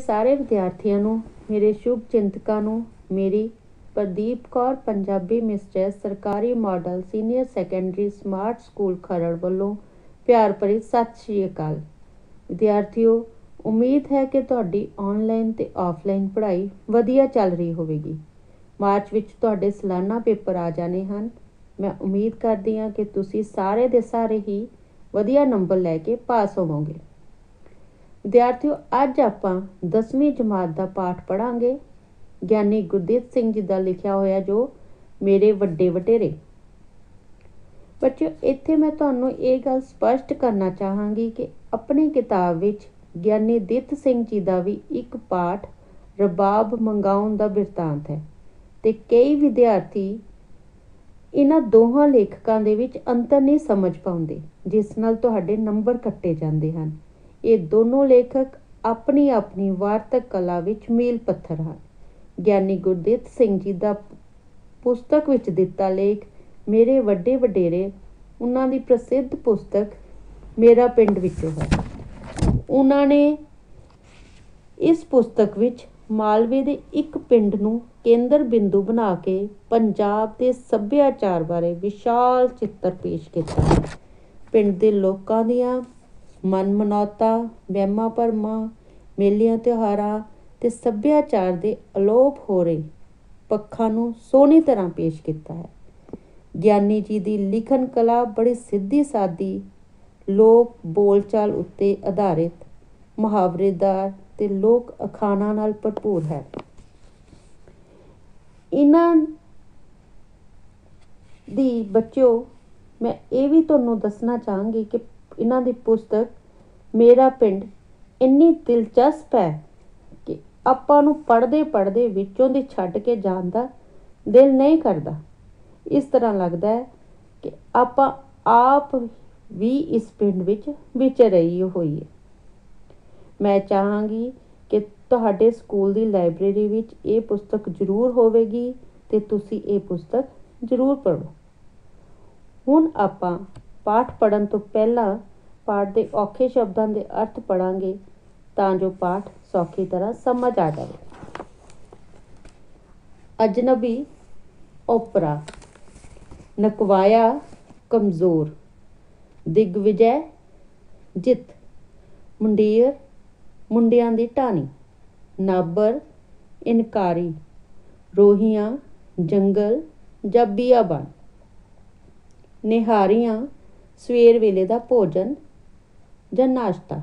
ਸਾਰੇ ਵਿਦਿਆਰਥੀਆਂ ਨੂੰ, ਮੇਰੇ ਸ਼ੁਭ ਚਿੰਤਕਾਂ ਨੂੰ ਮੇਰੀ ਪ੍ਰਦੀਪ ਕੌਰ ਪੰਜਾਬੀ ਮਿਸਟਰ ਸਰਕਾਰੀ model senior secondary smart school Kharar ਵੱਲੋਂ ਪਿਆਰ ਭਰੀ ਸਤਿ ਸ਼੍ਰੀ ਅਕਾਲ। ਵਿਦਿਆਰਥੀਓ, ਉਮੀਦ ਹੈ ਕਿ ਤੁਹਾਡੀ ਆਨਲਾਈਨ ਤੇ ਆਫਲਾਈਨ ਪੜ੍ਹਾਈ ਵਧੀਆ ਚੱਲ ਰਹੀ ਹੋਵੇਗੀ। ਮਾਰਚ ਵਿੱਚ ਤੁਹਾਡੇ ਸਾਲਾਨਾ ਪੇਪਰ ਆ ਜਾਣੇ ਹਨ। ਮੈਂ ਉਮੀਦ ਕਰਦੀ ਹਾਂ ਕਿ ਤੁਸੀਂ ਸਾਰੇ ਦੇ ਸਾਰੇ ਹੀ ਵਧੀਆ ਨੰਬਰ ਲੈ ਕੇ ਪਾਸ ਹੋਵੋਗੇ। ਵਿਦਿਆਰਥੀਓ, ਅੱਜ ਆਪਾਂ 10ਵੀਂ ਜਮਾਤ ਦਾ ਪਾਠ ਪੜ੍ਹਾਂਗੇ। ਗਿਆਨੀ ਗੁਰਦੀਪ ਸਿੰਘ ਜੀ ਦਾ ਲਿਖਿਆ ਹੋਇਆ ਜੋ ਮੇਰੇ ਵੱਡੇ ਵਡੇਰੇ। ਬੱਚਿਓ, ਇੱਥੇ ਮੈਂ ਤੁਹਾਨੂੰ ਇਹ ਗੱਲ ਸਪਸ਼ਟ ਕਰਨਾ ਚਾਹਾਂਗੀ ਕਿ ਆਪਣੀ ਕਿਤਾਬ ਵਿੱਚ ਗਿਆਨੀ ਦਿੱਤ ਸਿੰਘ ਜੀ ਦਾ ਵੀ ਇੱਕ ਪਾਠ ਰਬਾਬ ਮੰਗਾਉਣ ਦਾ ਬਿਰਤਾਂਤ ਹੈ ਤੇ ਕਈ ਵਿਦਿਆਰਥੀ ਇਹਨਾਂ ਦੋਹਾਂ ਲੇਖਕਾਂ ਦੇ ਵਿੱਚ ਅੰਤਰ ਨਹੀਂ ਸਮਝ ਪਾਉਂਦੇ, ਜਿਸ ਨਾਲ ਤੁਹਾਡੇ ਨੰਬਰ ਕੱਟੇ ਜਾਂਦੇ ਹਨ। ਇਹ ਦੋਨੋਂ ਲੇਖਕ ਆਪਣੀ ਆਪਣੀ ਵਾਰਤਕ ਕਲਾ ਵਿੱਚ ਮੀਲ ਪੱਥਰ ਹਨ। ਗਿਆਨੀ ਗੁਰਦੀਪ ਸਿੰਘ ਜੀ ਦਾ ਪੁਸਤਕ ਵਿੱਚ ਦਿੱਤਾ ਲੇਖ ਮੇਰੇ ਵੱਡੇ ਵਡੇਰੇ ਉਹਨਾਂ ਦੀ ਪ੍ਰਸਿੱਧ ਪੁਸਤਕ ਮੇਰਾ ਪਿੰਡ ਵਿੱਚੋਂ ਹੈ। ਉਹਨਾਂ ਨੇ ਇਸ ਪੁਸਤਕ ਵਿੱਚ ਮਾਲਵੇ ਦੇ ਇੱਕ ਪਿੰਡ ਨੂੰ ਕੇਂਦਰ ਬਿੰਦੂ ਬਣਾ ਕੇ ਪੰਜਾਬ ਦੇ ਸੱਭਿਆਚਾਰ ਬਾਰੇ ਵਿਸ਼ਾਲ ਚਿੱਤਰ ਪੇਸ਼ ਕੀਤਾ ਹੈ। ਪਿੰਡ ਦੇ ਲੋਕਾਂ ਦੀਆਂ ਮਨਮਨੌਤਾਂ, ਵਹਿਮਾਂ ਭਰਮਾਂ, ਮੇਲਿਆਂ ਤਿਉਹਾਰਾਂ ਤੇ ਸੱਭਿਆਚਾਰ ਦੇ ਅਲੋਪ ਹੋ ਰਹੇ ਪੱਖਾਂ ਨੂੰ ਸੋਹਣੀ ਤਰ੍ਹਾਂ ਪੇਸ਼ ਕੀਤਾ ਹੈ। ਗਿਆਨੀ ਜੀ ਦੀ ਲਿਖਣ ਕਲਾ ਬੜੀ ਸਿੱਧੀ ਸਾਦੀ, ਲੋਕ ਬੋਲਚਾਲ ਉੱਤੇ ਆਧਾਰਿਤ, ਮੁਹਾਵਰੇਦਾਰ ਤੇ ਲੋਕ ਅਖਾਣਾਂ ਨਾਲ ਭਰਪੂਰ ਹੈ। ਇਹਨਾਂ ਦੀ ਬੱਚਿਓ, ਮੈਂ ਇਹ ਵੀ ਤੁਹਾਨੂੰ ਦੱਸਣਾ ਚਾਹਾਂਗੀ ਕਿ ਇਹਨਾਂ ਦੀ ਪੁਸਤਕ ਮੇਰਾ ਪਿੰਡ ਇੰਨੀ ਦਿਲਚਸਪ ਹੈ ਕਿ ਆਪਾਂ ਨੂੰ ਪੜ੍ਹਦੇ ਵਿੱਚੋਂ ਦੀ ਛੱਡ ਕੇ ਜਾਣ ਦਾ ਦਿਲ ਨਹੀਂ ਕਰਦਾ। ਇਸ ਤਰ੍ਹਾਂ ਲੱਗਦਾ ਹੈ ਕਿ ਆਪਾਂ ਆਪ ਵੀ ਇਸ ਪਿੰਡ ਵਿੱਚ ਵਿਚਰ ਰਹੀ ਹੋਈਏ। ਮੈਂ ਚਾਹਾਂਗੀ ਕਿ ਤੁਹਾਡੇ ਸਕੂਲ ਦੀ ਲਾਇਬ੍ਰੇਰੀ ਵਿੱਚ ਇਹ ਪੁਸਤਕ ਜ਼ਰੂਰ ਹੋਵੇਗੀ ਤੇ ਤੁਸੀਂ ਇਹ ਪੁਸਤਕ ਜ਼ਰੂਰ ਪੜ੍ਹੋ। ਹੁਣ ਆਪਾਂ ਪਾਠ ਪੜ੍ਹਨ ਤੋਂ ਪਹਿਲਾਂ ਪਾਠ ਦੇ ਔਖੇ ਸ਼ਬਦਾਂ ਦੇ ਅਰਥ ਪੜ੍ਹਾਂਗੇ ਤਾਂ ਜੋ ਪਾਠ ਸੌਖੀ ਤਰ੍ਹਾਂ ਸਮਝ ਆ ਜਾਵੇ। ਅਜਨਬੀ ਓਪਰਾ, ਨਕਵਾਇਆ ਕਮਜ਼ੋਰ, ਦਿਗਵਿਜੈ ਜਿੱਤ, ਮੁੰਡੀਰ ਮੁੰਡਿਆਂ ਦੀ ਢਾਣੀ, ਨਾਬਰ ਇਨਕਾਰੀ, ਰੋਹੀਆਂ ਜੰਗਲ ਜਾਂ ਬੀਆਬਾਨ, ਨਿਹਾਰੀਆਂ ਸਵੇਰ ਵੇਲੇ ਦਾ ਭੋਜਨ ਜਾਂ ਨਾਸ਼ਤਾ,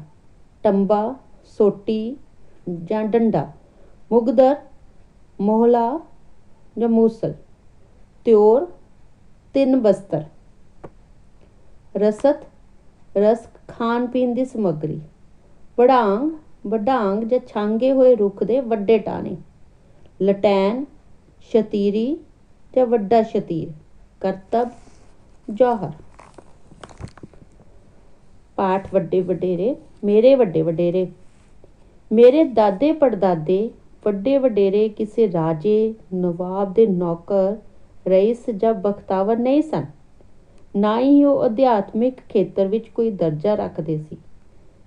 ਟੰਬਾ ਸੋਟੀ ਜਾਂ ਡੰਡਾ, ਮੁਗਦਰ ਮੋਹਲਾ ਜਾਂ ਮੂਸਲ, ਤਿਉਰ ਤਿੰਨ ਬਸਤਰ, ਰਸਤ ਰਸ ਖਾਣ ਪੀਣ ਦੀ ਸਮੱਗਰੀ, ਵੜਾਂਗ ਵਡਾਂਗ ਜਾਂ ਛਾਂਗੇ ਹੋਏ ਰੁੱਖ ਦੇ ਵੱਡੇ ਟਾਹਣੇ, ਲਟੈਨ ਸ਼ਤੀਰੀ ਜਾਂ ਵੱਡਾ ਸ਼ਤੀਰ, ਕਰਤਬ ਜੌਹਰ। ਪਾਠ ਵੱਡੇ ਵਡੇਰੇ। ਮੇਰੇ ਵੱਡੇ ਵਡੇਰੇ। ਮੇਰੇ ਦਾਦੇ ਪੜਦਾਦੇ ਵੱਡੇ ਵਡੇਰੇ ਕਿਸੇ ਰਾਜੇ ਨਵਾਬ ਦੇ ਨੌਕਰ, ਰਈਸ ਜਾਂ ਬਖਤਾਵਰ ਨਹੀਂ ਸਨ। ਨਾ ਹੀ ਉਹ ਅਧਿਆਤਮਿਕ ਖੇਤਰ ਵਿੱਚ ਕੋਈ ਦਰਜਾ ਰੱਖਦੇ ਸੀ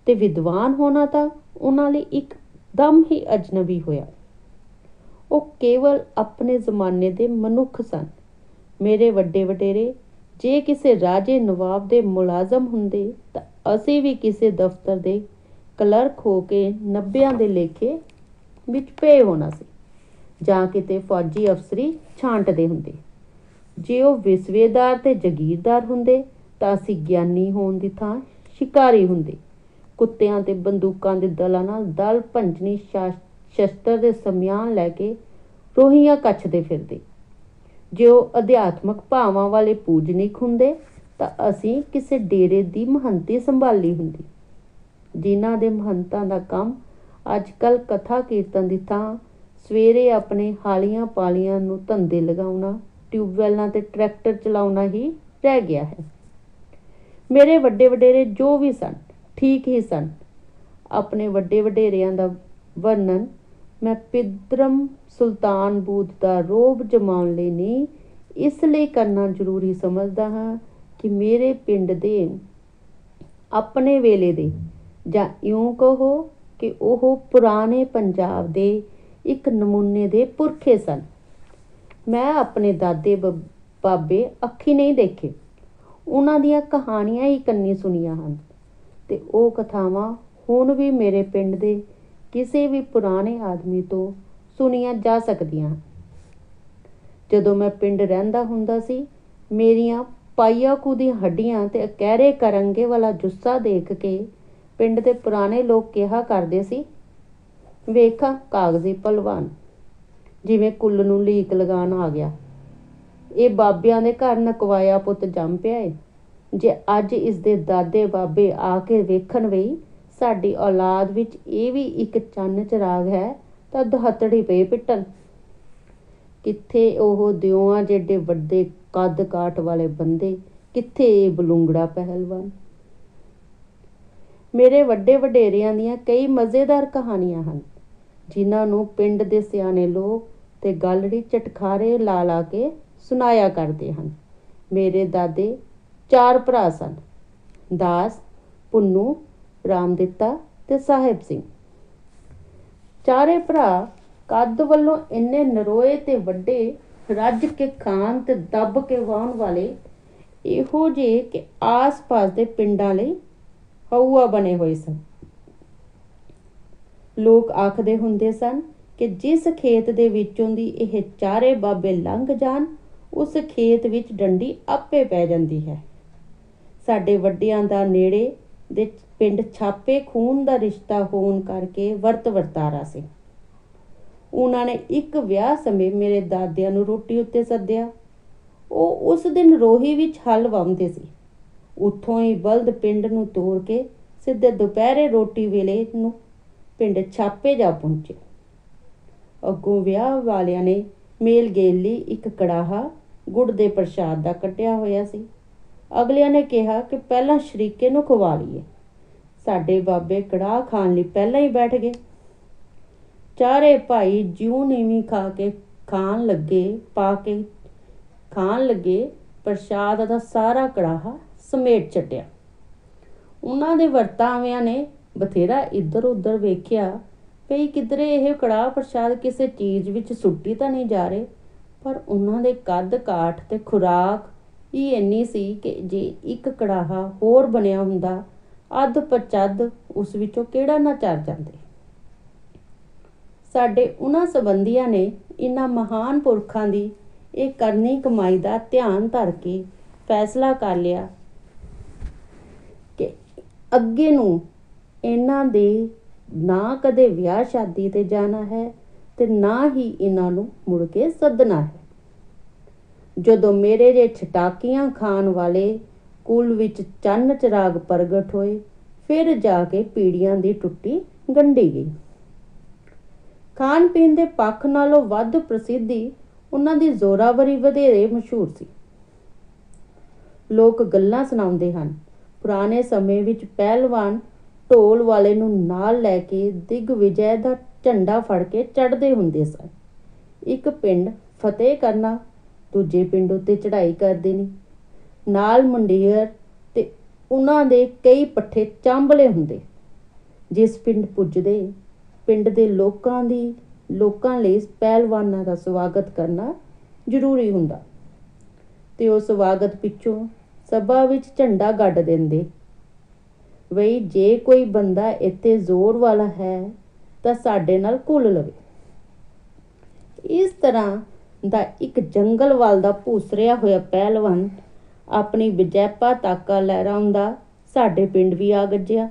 ਤੇ ਵਿਦਵਾਨ ਹੋਣਾ ਤਾਂ ਉਹਨਾਂ ਲਈ ਇੱਕਦਮ ਹੀ ਅਜਨਬੀ ਹੋਇਆ। ਉਹ ਕੇਵਲ ਆਪਣੇ ਜ਼ਮਾਨੇ ਦੇ ਮਨੁੱਖ ਸਨ। ਮੇਰੇ ਵੱਡੇ ਵਡੇਰੇ ਜੇ ਕਿਸੇ ਰਾਜੇ ਨਵਾਬ ਦੇ ਮੁਲਾਜ਼ਮ ਹੁੰਦੇ ਤਾਂ ਅਸੀਂ ਵੀ ਕਿਸੇ ਦਫ਼ਤਰ ਦੇ ਕਲਰਕ ਹੋ ਕੇ 90 ਦੇ ਲੇਖੇ ਵਿੱਚ ਪਏ ਹੋਣਾ ਸੀ ਜਾਂ ਕਿਤੇ ਫੌਜੀ ਅਫਸਰੀ ਛਾਂਟਦੇ ਹੁੰਦੇ। ਜੇ ਉਹ ਵਿਸਵੇਦਾਰ ਤੇ ਜਗੀਰਦਾਰ ਹੁੰਦੇ ਤਾਂ ਅਸੀਂ ਗਿਆਨੀ ਹੋਣ ਦੀ ਥਾਂ ਸ਼ਿਕਾਰੀ ਹੁੰਦੇ, ਕੁੱਤਿਆਂ ਤੇ ਬੰਦੂਕਾਂ ਦੇ ਦਲਾਂ ਨਾਲ ਦਲ ਭੰਜਨੀ ਸ਼ਸਤਰ ਦੇ ਸਮਿਆਨ ਲੈ ਕੇ ਰੋਹੀਆਂ ਕੱਛਦੇ ਫਿਰਦੇ। ਜੇ ਉਹ ਅਧਿਆਤਮਕ ਭਾਵਾਂ ਵਾਲੇ ਪੂਜਨੀਕ ਹੁੰਦੇ ਤਾਂ ਅਸੀਂ ਕਿਸੇ ਡੇਰੇ ਦੀ ਮਹੰਤੀ ਸੰਭਾਲੀ ਹੁੰਦੀ। ਜਿਨ੍ਹਾਂ ਦੇ ਮਹੰਤਾਂ ਦਾ ਕੰਮ ਅੱਜ ਕੱਲ੍ਹ ਕਥਾ ਕੀਰਤਨ ਦੀ ਥਾਂ ਸਵੇਰੇ ਆਪਣੇ ਹਾਲੀਆਂ ਪਾਲੀਆਂ ਨੂੰ ਧੰਦੇ ਲਗਾਉਣਾ, ਟਿਊਬਵੈੱਲਾਂ ਤੇ ਟਰੈਕਟਰ ਚਲਾਉਣਾ ਹੀ ਰਹਿ ਗਿਆ ਹੈ। ਮੇਰੇ ਵੱਡੇ ਵਡੇਰੇ ਜੋ ਵੀ ਸਨ ਠੀਕ ਹੀ ਸਨ। ਆਪਣੇ ਵੱਡੇ ਵਡੇਰਿਆਂ ਦਾ ਵਰਣਨ ਮੈਂ ਪਿਦਰਮ ਸੁਲਤਾਨ ਬੂਦ ਦਾ ਰੋਹਬ ਜਮਾਉਣ ਲਈ ਨਹੀਂ, ਇਸ ਲਈ ਕਰਨਾ ਜ਼ਰੂਰੀ ਸਮਝਦਾ ਹਾਂ ਕਿ ਮੇਰੇ ਪਿੰਡ ਦੇ ਆਪਣੇ ਵੇਲੇ ਦੇ ਜਾਂ ਇਉਂ ਕਹੋ कि ਉਹ ਪੁਰਾਣੇ ਪੰਜਾਬ ਦੇ ਇੱਕ ਨਮੂਨੇ ਦੇ ਪੁਰਖੇ ਸਨ। ਮੈਂ ਆਪਣੇ ਦਾਦੇ ਬਾਬੇ ਅੱਖੀ ਨਹੀਂ ਦੇਖੇ, ਉਹਨਾਂ ਦੀਆਂ ਕਹਾਣੀਆਂ ਹੀ ਕੰਨੀ ਸੁਣੀਆਂ ਹਨ ਤੇ ਉਹ ਕਥਾਵਾਂ ਹੁਣ ਵੀ ਮੇਰੇ ਪਿੰਡ ਦੇ ਕਿਸੇ ਵੀ ਪੁਰਾਣੇ ਆਦਮੀ ਤੋਂ ਸੁਣੀਆਂ ਜਾ ਸਕਦੀਆਂ ਹਨ। ਜਦੋਂ ਮੈਂ ਪਿੰਡ ਰਹਿੰਦਾ ਹੁੰਦਾ ਸੀ, ਮੇਰੀਆਂ ਪਾਈਆ ਖੂਹ ਦੀਆਂ ਹੱਡੀਆਂ ਤੇ ਅਕਹਿਰੇ ਕਰੰਗੇ ਵਾਲਾ ਜੁੱਸਾ ਦੇਖ ਕੇ ਪਿੰਡ ਦੇ ਪੁਰਾਣੇ ਲੋਕ ਕਿਹਾ ਕਰਦੇ ਸੀ, ਵੇਖਾਂ ਕਾਗਜ਼ੀ ਭਲਵਾਨ, ਜਿਵੇਂ ਕੁੱਲ ਨੂੰ ਲੀਕ ਲਗਾਉਣ ਆ ਗਿਆ। ਇਹ ਬਾਬਿਆਂ ਦੇ ਘਰ ਨਕਵਾਇਆ ਪੁੱਤ ਜੰਮ ਪਿਆ ਏ। ਜੇ ਅੱਜ ਇਸ ਦੇ ਦਾਦੇ ਬਾਬੇ ਆ ਕੇ ਵੇਖਣ ਵੀ ਸਾਡੀ ਔਲਾਦ ਵਿੱਚ ਇਹ ਵੀ ਇੱਕ ਚੰਨ ਚਿਰਾਗ ਹੈ ਤਾਂ ਦੁਹੱਥੜੀ ਪਏ ਪਿੱਟਣ। ਕਿੱਥੇ ਉਹ ਦਿਓਆਂ ਜਿਹੇ ਵੱਡੇ ਕੱਦ ਕਾਠ ਵਾਲੇ ਬੰਦੇ, ਕਿੱਥੇ ਇਹ ਬਲੂੰਗੜਾ ਪਹਿਲਵਾਨ। ਮੇਰੇ ਵੱਡੇ ਵਡੇਰਿਆਂ ਦੀਆਂ ਕਈ ਮਜ਼ੇਦਾਰ ਕਹਾਣੀਆਂ ਹਨ, ਜਿਨ੍ਹਾਂ ਨੂੰ ਪਿੰਡ ਦੇ ਸਿਆਣੇ ਲੋਕ ਤੇ ਗਾਲੜੀ ਚਟਖਾਰੇ ਲਾ ਲਾ ਕੇ ਸੁਣਾਇਆ ਕਰਦੇ ਹਨ। ਮੇਰੇ ਦਾਦੇ 4 ਭਰਾ ਸਨ, ਦਾਸ, ਪੁੰਨੂ, ਰਾਮਦਿੱਤਾ ਤੇ ਸਾਹਿਬ ਸਿੰਘ। ਚਾਰੇ ਭਰਾ ਕੱਦ ਵੱਲੋਂ ਇੰਨੇ ਨਰੋਏ ਤੇ ਵੱਡੇ, ਰੱਜ ਕੇ ਖਾਣ ਤੇ ਦੱਬ ਕੇ ਵਾਹੁਣ ਵਾਲੇ, ਇਹੋ ਜਿਹੇ ਕਿ ਆਸ-ਪਾਸ ਦੇ ਪਿੰਡਾਂ ਲਈ ਹਊਆ ਬਣੇ ਹੋਏ ਸਨ। ਲੋਕ ਆਖਦੇ ਹੁੰਦੇ ਸਨ ਕਿ ਜਿਸ ਖੇਤ ਦੇ ਵਿੱਚੋਂ ਦੀ ਇਹ ਚਾਰੇ ਬਾਬੇ ਲੰਘ ਜਾਣ, ਉਸ ਖੇਤ ਵਿੱਚ ਡੰਡੀ ਆਪੇ ਪੈ ਜਾਂਦੀ ਹੈ। ਸਾਡੇ ਵੱਡਿਆਂ ਦਾ ਨੇੜੇ ਦੇ ਪਿੰਡ ਛਾਪੇ ਖੂਨ ਦਾ ਰਿਸ਼ਤਾ ਹੋਣ ਕਰਕੇ ਵਰਤ ਵਰਤਾਰਾ ਸੀ। ਉਹਨਾਂ ਨੇ ਇੱਕ ਵਿਆਹ ਸਮੇਂ ਮੇਰੇ ਦਾਦਿਆਂ ਨੂੰ ਰੋਟੀ ਉੱਤੇ ਸੱਦਿਆ। ਉਹ ਉਸ ਦਿਨ ਰੋਹੀ ਵਿੱਚ ਹਲ ਵਾਹੁੰਦੇ ਸੀ। ਉੱਥੋਂ ਹੀ ਬਲਦ ਪਿੰਡ ਨੂੰ ਤੋਰ ਕੇ ਸਿੱਧੇ ਦੁਪਹਿਰੇ ਰੋਟੀ ਵੇਲੇ ਨੂੰ ਪਿੰਡ ਛਾਪੇ ਜਾ ਪਹੁੰਚੇ। ਅੱਗੋਂ ਵਿਆਹ ਵਾਲਿਆਂ ਨੇ ਮੇਲ ਗੇਲ ਲਈ ਇੱਕ ਕੜਾਹਾ ਗੁੜ ਦੇ ਪ੍ਰਸ਼ਾਦ ਦਾ ਕੱਢਿਆ ਹੋਇਆ ਸੀ। ਅਗਲਿਆਂ ਨੇ ਕਿਹਾ ਕਿ ਪਹਿਲਾਂ ਸ਼ਰੀਕੇ ਨੂੰ ਖਵਾ ਲਈਏ। ਸਾਡੇ ਬਾਬੇ ਕੜਾਹ ਖਾਣ ਲਈ ਪਹਿਲਾਂ ਹੀ ਬੈਠ ਗਏ। ਚਾਰੇ ਭਾਈ ਜਿਉਂ ਨੀਵੀਂ ਖਾਣ ਲੱਗੇ ਪ੍ਰਸ਼ਾਦ ਦਾ ਸਾਰਾ ਕੜਾਹਾ ਸਮੇਟ ਛੱਡਿਆ। ਉਹਨਾਂ ਦੇ ਵਰਤਾਵਿਆਂ ਨੇ ਬਥੇਰਾ ਇੱਧਰ ਉੱਧਰ ਵੇਖਿਆ ਭਈ ਕਿਧਰੇ ਇਹ ਕੜਾਹ ਪ੍ਰਸ਼ਾਦ ਕਿਸੇ ਚੀਜ਼ ਵਿੱਚ ਸੁੱਟੀ ਤਾਂ ਨਹੀਂ ਜਾ ਰਹੇ, ਪਰ ਉਹਨਾਂ ਦੇ ਕੱਦ ਕਾਠ ਤੇ ਖੁਰਾਕ ਹੀ ਇੰਨੀ ਸੀ ਕਿ ਜੇ ਇੱਕ ਕੜਾਹਾ ਹੋਰ ਬਣਿਆ ਹੁੰਦਾ, ਅੱਧ ਪਚੱਧ ਉਸ ਵਿੱਚੋਂ ਕਿਹੜਾ ਨਾ ਚਰ ਜਾਂਦੇ। ਸਾਡੇ ਉਹਨਾਂ ਸੰਬੰਧੀਆਂ ਨੇ ਇਹਨਾਂ ਮਹਾਨ ਪੁਰਖਾਂ ਦੀ ਇਹ ਕਰਨੀ ਕਮਾਈ ਦਾ ਧਿਆਨ ਧਰ ਕੇ ਫੈਸਲਾ ਕਰ ਲਿਆ ਕਿ ਅੱਗੇ ਨੂੰ ਇਹਨਾਂ ਦੇ ਨਾ ਕਦੇ ਵਿਆਹ ਸ਼ਾਦੀ ਤੇ ਜਾਣਾ ਹੈ ਤੇ ਨਾ ਹੀ ਇਹਨਾਂ ਨੂੰ ਮੁੜ ਕੇ ਸੱਦਣਾ ਹੈ। ਜਦੋਂ ਮੇਰੇ ਜੇ ਛਟਾਕੀਆਂ ਖਾਣ ਵਾਲੇ ਕੁਲ ਵਿੱਚ ਚੰਨ ਚਿਰਾਗ ਪ੍ਰਗਟ ਹੋਏ, ਫਿਰ ਜਾ ਕੇ ਪੀੜੀਆਂ ਦੀ ਟੁੱਟੀ ਗੰਢੀ ਗਈ। ਖਾਣ ਪੀਣ ਦੇ ਪੱਖ ਨਾਲੋਂ ਵੱਧ ਪ੍ਰਸਿੱਧੀ ਉਹਨਾਂ ਦੀ ਜ਼ੋਰਾਵਰੀ ਵਧੇਰੇ ਮਸ਼ਹੂਰ ਸੀ। ਲੋਕ ਗੱਲਾਂ ਸੁਣਾਉਂਦੇ ਹਨ, ਪੁਰਾਣੇ ਸਮੇਂ ਵਿੱਚ ਪਹਿਲਵਾਨ ਢੋਲ ਵਾਲੇ ਨੂੰ ਨਾਲ ਲੈ ਕੇ ਦਿਗਵਿਜੈ ਦਾ ਝੰਡਾ ਫੜ ਕੇ ਚੜ੍ਹਦੇ ਹੁੰਦੇ ਸਨ। ਇੱਕ ਪਿੰਡ ਫਤਿਹ ਕਰਨਾ, ਦੂਜੇ ਪਿੰਡ ਉੱਤੇ ਚੜ੍ਹਾਈ ਕਰ ਦੇਣੀ। ਨਾਲ ਮੰਡੀਰ ਤੇ ਉਹਨਾਂ ਦੇ ਕਈ ਪੱਠੇ ਚਾਂਬਲੇ ਹੁੰਦੇ। ਜਿਸ ਪਿੰਡ ਪੁੱਜਦੇ, ਪਿੰਡ ਦੇ ਲੋਕਾਂ ਲਈ ਪਹਿਲਵਾਨਾਂ ਦਾ ਸਵਾਗਤ ਕਰਨਾ ਜ਼ਰੂਰੀ ਹੁੰਦਾ ਤੇ ਉਹ ਸਵਾਗਤ ਪਿੱਛੋਂ ਸਭਾ ਵਿੱਚ ਝੰਡਾ ਗੱਡ ਦਿੰਦੇ, ਬਈ ਜੇ ਕੋਈ ਬੰਦਾ ਇੱਥੇ ਜ਼ੋਰ ਵਾਲਾ ਹੈ ਤਾਂ ਸਾਡੇ ਨਾਲ ਘੁਲ ਲਵੇ। ਇਸ ਤਰ੍ਹਾਂ ਦਾ ਇੱਕ ਜੰਗਲ ਵੱਲ ਦਾ ਭੂਸਰਿਆ ਹੋਇਆ ਪਹਿਲਵਾਨ ਆਪਣੀ ਬਜੈਪਾ ਤਾਕਾ ਲਹਿਰਾਉਂਦਾ ਸਾਡੇ ਪਿੰਡ ਵੀ ਆ ਗੱਜਿਆ।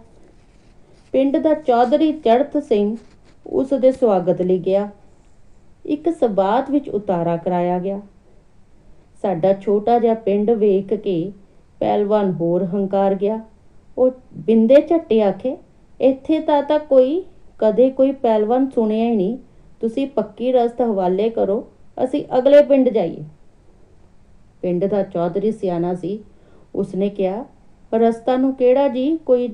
ਪਿੰਡ ਦਾ ਚੌਧਰੀ ਚੜ੍ਹਤ ਸਿੰਘ ਉਸ ਦੇ ਸਵਾਗਤ ਲਈ ਗਿਆ। ਇੱਕ ਸਬਾਤ ਵਿੱਚ ਉਤਾਰਾ ਕਰਾਇਆ ਗਿਆ। ਸਾਡਾ ਛੋਟਾ ਜਿਹਾ ਪਿੰਡ ਵੇਖ ਕੇ ਪਹਿਲਵਾਨ ਹੋਰ ਹੰਕਾਰ ਗਿਆ। ਉਹ ਬਿੰਦੇ ਝੱਟੇ ਆਖੇ, ਇੱਥੇ ਤਾਂ ਕਦੇ ਕੋਈ ਪਹਿਲਵਾਨ ਸੁਣਿਆ ਹੀ ਨਹੀਂ। ਤੁਸੀਂ ਪੱਕੀ ਰਸਤ ਹਵਾਲੇ ਕਰੋ, ਅਸੀਂ ਅਗਲੇ ਪਿੰਡ ਜਾਈਏ। ਪਿੰਡ ਦਾ ਚੌਧਰੀ ਸਿਆਣਾ ਸੀ। ਉਸਨੇ ਕਿਹਾ, ਰਸਤਾ ਨੂੰ ਕਿਹੜਾ ਜੀ ਕੋਈ